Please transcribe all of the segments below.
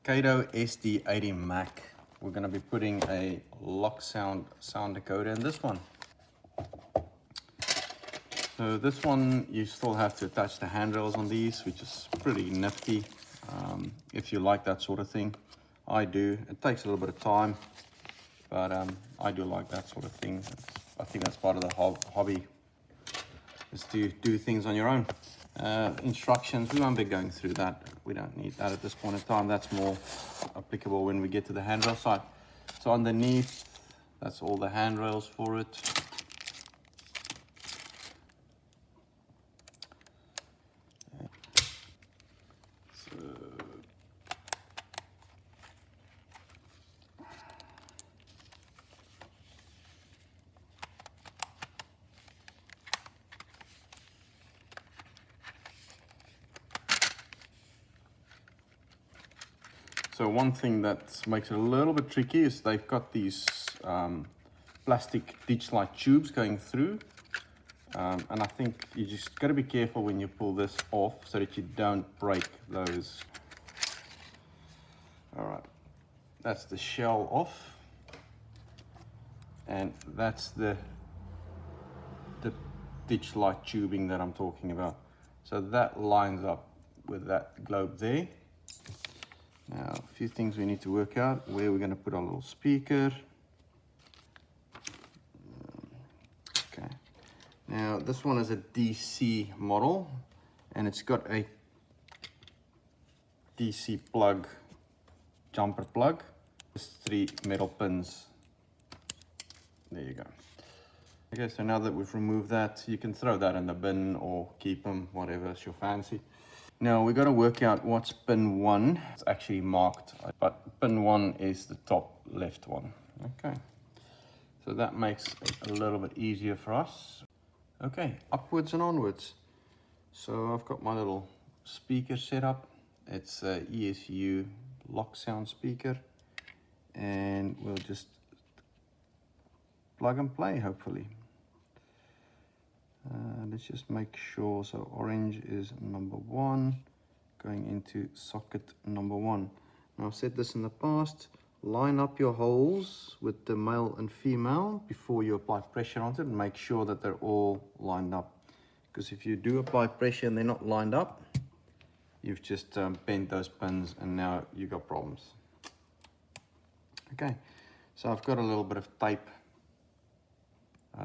Kato Sd80Mac. We're going to be putting a loksound sound decoder in this one. So this one, you still have to attach the handrails on these, which is pretty nifty. If you like that sort of thing, I do. It takes a little bit of time, but I do like that sort of thing. I think that's part of the hobby, is to do things on your own. Instructions, we won't be going through that. We don't need that at this point in time. That's more applicable when we get to the handrail side. So underneath, that's all the handrails for it. So one thing that makes it a little bit tricky is they've got these plastic ditch light tubes going through. And I think you just got to be careful when you pull this off so that you don't break those. All right, that's the shell off. And that's the ditch light tubing that I'm talking about. So that lines up with that globe there. Now, a few things we need to work out. Where we're going to put our little speaker. Okay. Now, this one is a DC model, and it's got a DC plug, jumper plug. There's 3 metal pins. There you go. Okay, so now that we've removed that, you can throw that in the bin or keep them, whatever is your fancy. Now we got to work out what's pin 1. It's actually marked, but pin 1 is the top left one. Okay, so that makes it a little bit easier for us. Okay, upwards and onwards. So I've got my little speaker set up. It's a ESU loksound speaker, and we'll just plug and play, hopefully. Let's just make sure. So orange is number 1, going into socket number 1. Now I've said this in the past, line up your holes with the male and female before you apply pressure onto it, and make sure that they're all lined up. Because if you do apply pressure and they're not lined up, you've just bent those pins and now you've got problems. Okay, so I've got a little bit of tape,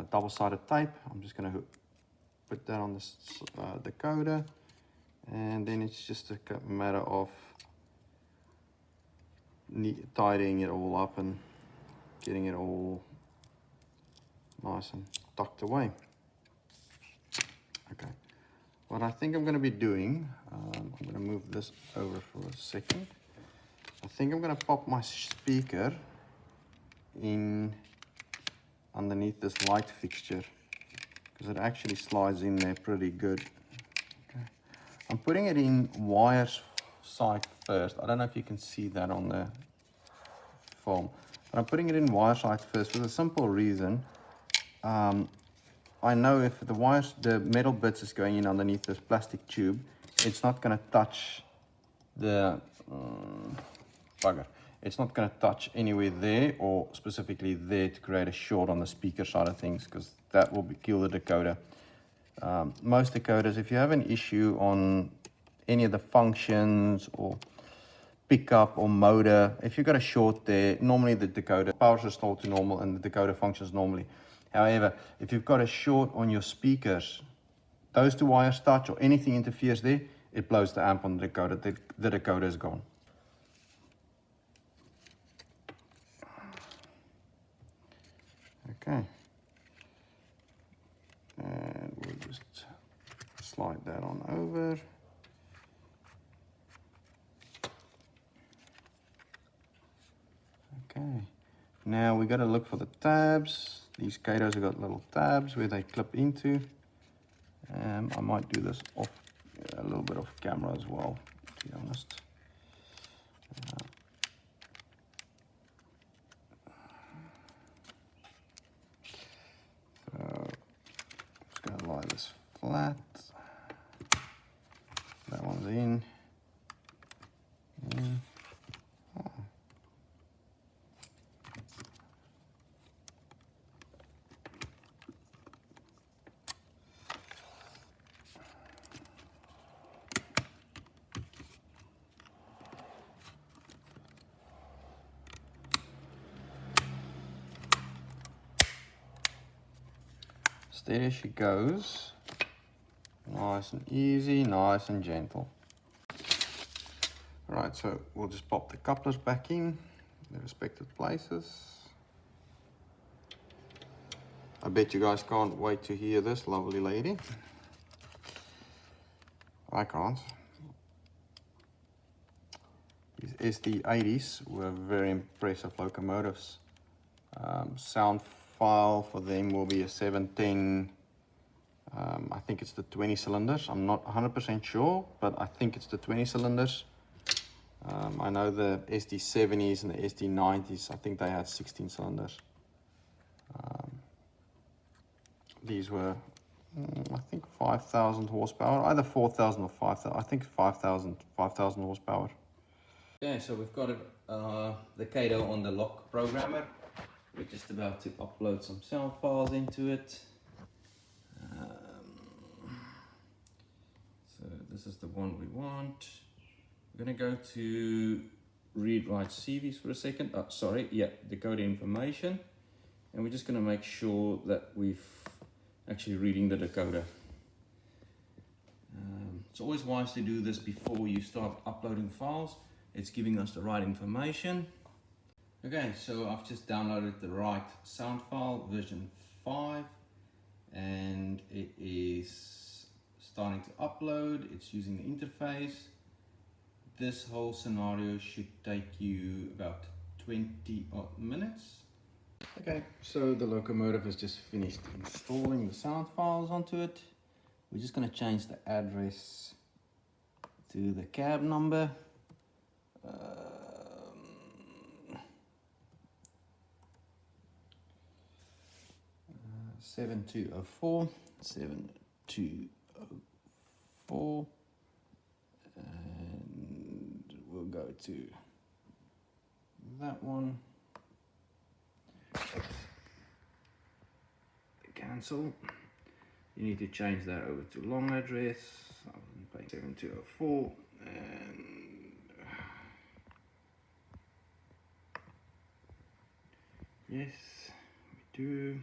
double-sided tape. I'm just going to put that on this decoder, and then it's just a matter of tidying it all up and getting it all nice and tucked away. Okay, what I think I'm going to be doing, I'm going to move this over for a second. I think I'm going to pop my speaker in underneath this light fixture, because it actually slides in there pretty good. Okay. I'm putting it in wires side first. I don't know if you can see that on the film, but I'm putting it in wire side first for the simple reason. I know if the metal bits is going in underneath this plastic tube, it's not going to touch the bugger. It's not going to touch anywhere there or specifically there to create a short on the speaker side of things, because that will kill the decoder. Most decoders, if you have an issue on any of the functions or pickup or motor, if you've got a short there, normally the decoder power is restored to normal and the decoder functions normally. However, if you've got a short on your speakers, those 2 wires touch or anything interferes there, it blows the amp on the decoder. The decoder is gone. Okay, and we'll just slide that on over. Okay, now we got to look for the tabs. These Katos have got little tabs where they clip into. I might do this off a little bit off camera as well, to be honest. Lie this flat. That one's in. There she goes. Nice and easy, nice and gentle. Right, so we'll just pop the couplers back in their respective places. I bet you guys can't wait to hear this lovely lady. I can't. These SD80s were very impressive locomotives. Sound file for them will be a 710. I think it's the 20 cylinders. I'm not 100% sure, but I think it's the 20 cylinders. I know the SD70s and the SD90s, I think they had 16 cylinders. These were, I think 5,000 horsepower, either 4,000 or 5,000. I think 5,000 horsepower. Okay, so we've got the Kato on the lock programmer. We're just about to upload some sound files into it. So this is the one we want. We're going to go to read write CVs for a second. Decoder information. And we're just going to make sure that we've actually reading the decoder. It's always wise to do this before you start uploading files. It's giving us the right information. Okay, so I've just downloaded the right sound file, version 5, and it is starting to upload. It's using the interface. This whole scenario should take you about 20 odd minutes. Okay, so the locomotive has just finished installing the sound files onto it. We're just going to change the address to the cab number. 7204, 7204, and we'll go to that one. Cancel. You need to change that over to long address. I'll pay 7204 and yes, we do.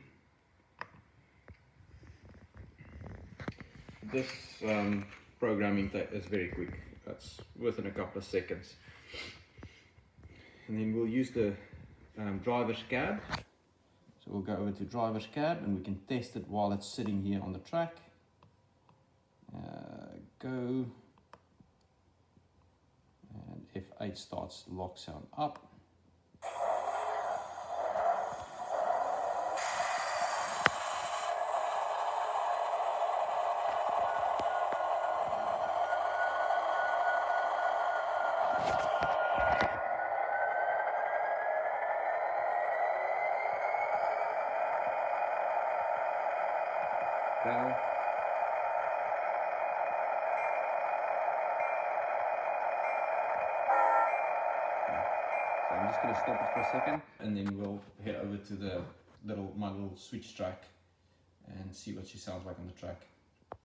This programming is very quick. That's within a couple of seconds. And then we'll use the driver's cab. So we'll go over to driver's cab and we can test it while it's sitting here on the track. Go. And F8 starts loksound up. Bell. So I'm just going to stop it for a second and then we'll head over to the my little switch track and see what she sounds like on the track.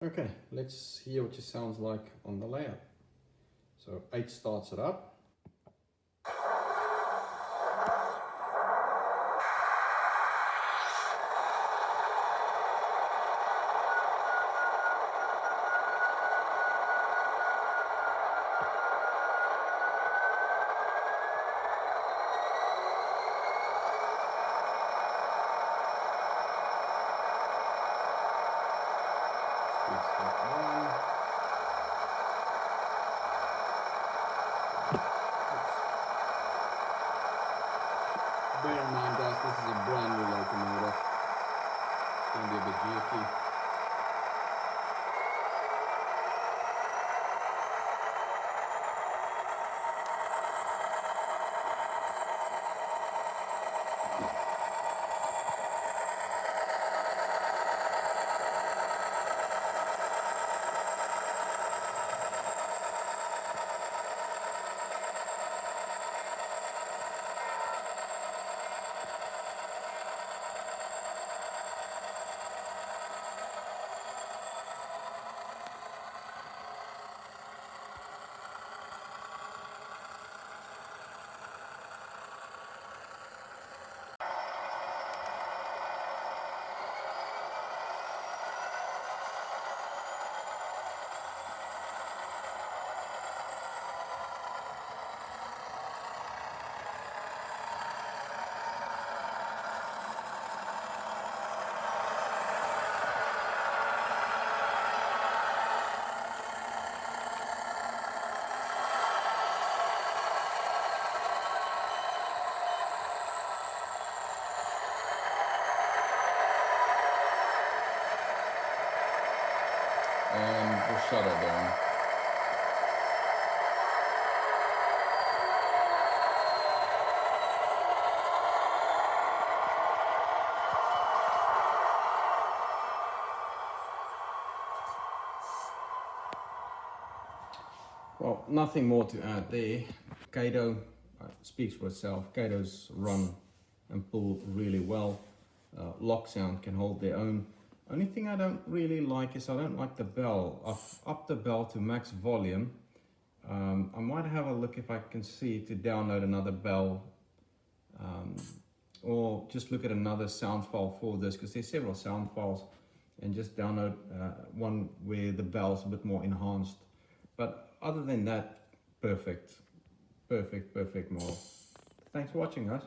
Okay, let's hear what she sounds like on the layout. So 8 starts it up. Step 1. shutter down. Well, nothing more to add there. Kato speaks for itself. Kato's run and pull really well. Loksound can hold their own. Only thing I don't really like is I don't like the bell. I've upped the bell to max volume. I might have a look if I can see to download another bell, or just look at another sound file for this, because there's several sound files, and just download one where the bell's a bit more enhanced. But other than that, perfect model. Thanks for watching, guys.